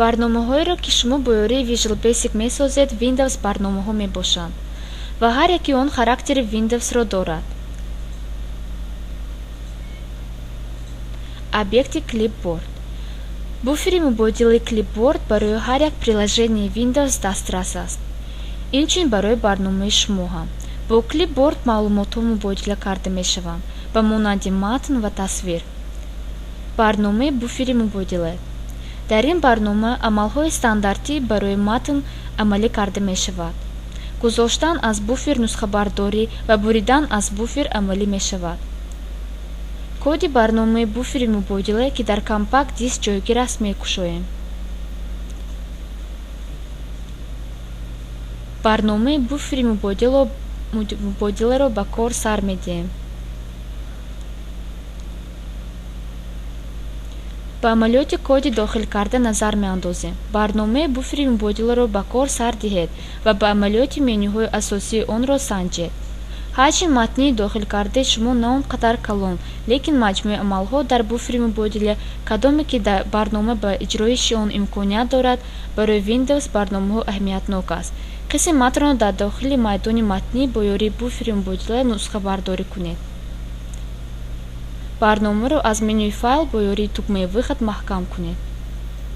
барномаҳоеро ки шумо бо ёрии Visual Basic месозед Windows барномаҳо мебошанд ва ҳар яки он характери Windows-ро дорад. Объекти клипборд. буфери мубодилаи клипборд барои ҳар як приложенияи Windows дастрас аст. Инчунин барои барномаи шумо ҳам. Бо клипборд маълумотҳо мубодила карда мешаванд ба монанди матн ва тасвир. барномаи буфери мубодила. дар ин барнома амалҳои стандартӣ барои матн амалӣ карда мешавад. гузоштан аз буфер нусхабардорӣ ва буридан аз буфер амалӣ мешавад. коди барномаи буфери мубодила ки дар компакт диск ҷойгир аст мекушоем. барномаи буфери мубодиларо ба кор сар медиҳем. ба амалиёти коди дохил карда назар меандозем. барномаи буфери мубодиларо ба кор сар диҳед ва ба амалиёти менюҳои асосии онро санҷед. ҳаҷми матнии дохил кардаи шумо на он қадар калон, лекин маҷмӯи амалҳо дар буфери мубодила, кадоме ки барнома ба иҷроиши он имконият дорад, барои Windows барномаҳо аҳамиятнок аст. қисми матнро дар дохили майдони матнӣ бо ёрии буфери мубодила нусхабардорӣ кунед. барномаро аз менюи файл бо ёрии тугмаи выход маҳкам кунед.